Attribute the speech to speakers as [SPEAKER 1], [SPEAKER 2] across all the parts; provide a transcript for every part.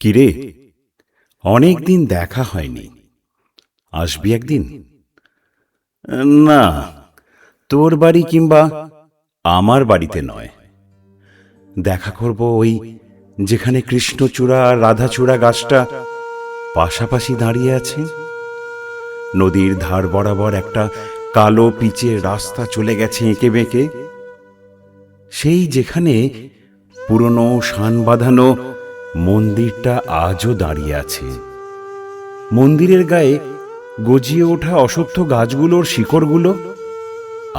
[SPEAKER 1] কিরে, অনেক দিন দেখা হয়নি, আসবি একদিন? না, তোর বাড়ি কিংবা আমার বাড়িতে নয়, দেখা করব ওই যেখানে কৃষ্ণচূড়া আর রাধাচূড়া গাছটা পাশাপাশি দাঁড়িয়ে আছে। নদীর ধার বরাবর একটা কালো পিচের রাস্তা চলে গেছে এঁকে বেঁকে, সেই যেখানে পুরনো শান বাঁধানো মন্দিরটা আজও দাঁড়িয়ে আছে। মন্দিরের গায়ে গজিয়ে ওঠা অশ্বত্থ গাছগুলোর শিকড়গুলো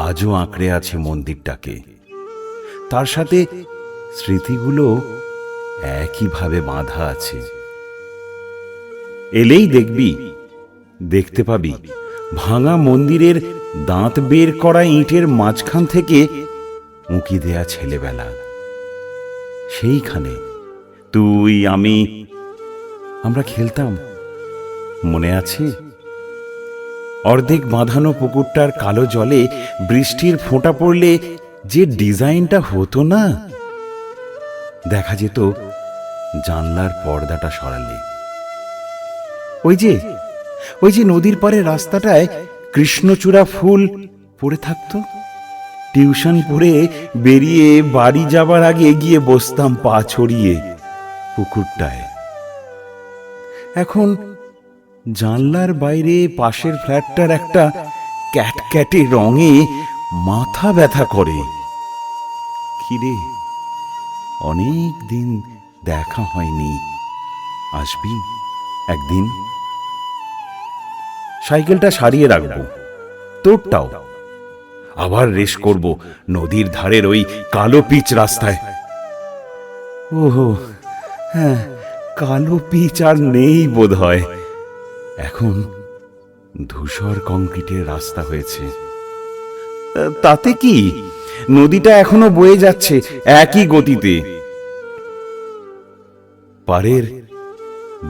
[SPEAKER 1] আজও আঁকড়ে আছে মন্দিরটাকে, তার সাথে স্মৃতিগুলো একইভাবে বাঁধা আছে। এলেই দেখতে পাবি ভাঙা মন্দিরের দাঁত বের করা ইঁটের মাঝখান থেকে উঁকি দেয়া ছেলেবেলা। সেইখানে তুই আমি আমরা খেলতাম, মনে আছে? অর্ধেক বাঁধানো পুকুরটার কালো জলে বৃষ্টির ফোঁটা পড়লে যে ডিজাইনটা হতো না, দেখা যেত জানলার পর্দাটা সরালে। ওই যে নদীর পাড়ে রাস্তাটায় কৃষ্ণচূড়া ফুল পড়ে থাকতো, টিউশন পড়ে বেরিয়ে বাড়ি যাবার আগে গিয়ে বসতাম পা ছড়িয়ে পুকুরটায়। এখন জানলার বাইরে পাশের ফ্ল্যাটটার একটা ক্যাটক্যাটে রঙে মাথা ব্যথা করে। কিরে, অনেক দিন দেখা হয়নি, আসবি একদিন? সাইকেলটা সারিয়ে রাখবো, তোরটাও। আবার রেস করব নদীর ধারের ওই কালো পিচ রাস্তায়। ওহো হ্যাঁ, কালো পিচ আর নেই বোধ হয়, এখন ধূসর কংক্রিটের রাস্তা হয়েছে। তাতে কি, নদীটা এখনো বয়ে যাচ্ছে একই গতিতে। পাড়ের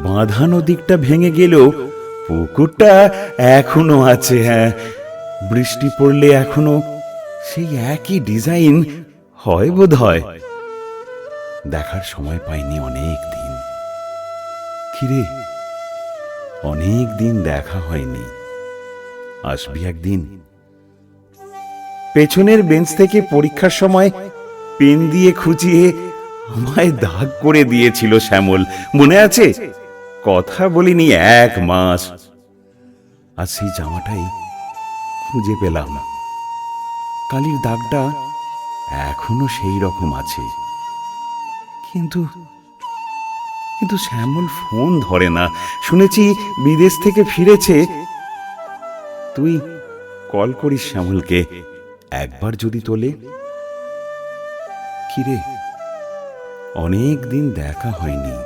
[SPEAKER 1] বাঁধানো দিকটা ভেঙে গেলেও পুকুরটা এখনো আছে। হ্যাঁ, বৃষ্টি পড়লে এখনো সেই একই ডিজাইন হয় বোধ হয়। দেখার সময় পাইনি অনেক দিন। কিরে, অনেক দিন দেখা হয়নি, আসবি একদিন? পেছনের বেঞ্চ থেকে পরীক্ষার সময় পেন দিয়ে খুঁচিয়ে আমায় দাগ করে দিয়েছিল শ্যামল, মনে আছে? কথা বলিনি 1 মাস। আর সেই জামাটাই খুঁজে পেলাম, কালির দাগটা এখনো সেই রকম আছে। কিন্তু শ্যামল ফোন ধরে না, শুনেছি বিদেশ থেকে ফিরেছে। তুই কল করিস শ্যামলকে, একবার যদি তোলে। কিরে, অনেক দিন দেখা হয়নি,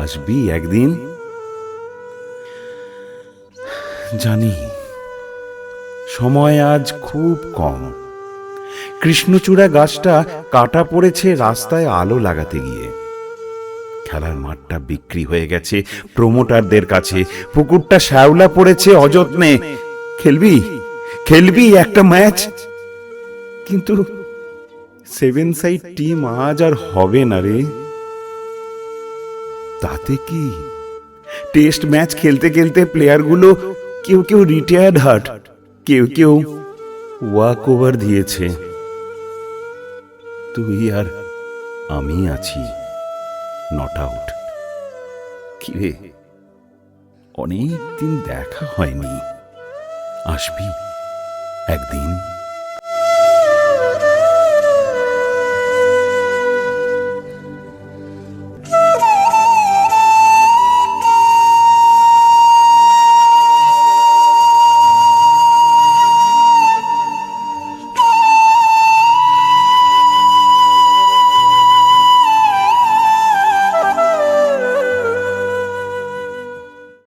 [SPEAKER 1] আসবি একদিন? জানি সময় আজ খুব কম। কৃষ্ণচূড়া গাছটা কাটা পড়েছে রাস্তায় আলো লাগাতে গিয়ে। খেলার মাঠটা বিক্রি হয়ে গেছে প্রমোটারদের কাছে, পুকুরটা শ্যাওলা পড়েছে অযত্নে। খেলবি একটা ম্যাচ? কিন্তু 7 সাইড টিম আজ আর হবে না রে। তাতে কি, টেস্ট ম্যাচ খেলতে খেলতে প্লেয়ারগুলো কেউ রিটায়ার্ড হার্ট, কেউ ওয়াক ওভার দিয়েছে। তুই আর আমি আছি নট আউট। কিরে, অনেক দিন দেখা হয়নি, আসবি একদিন?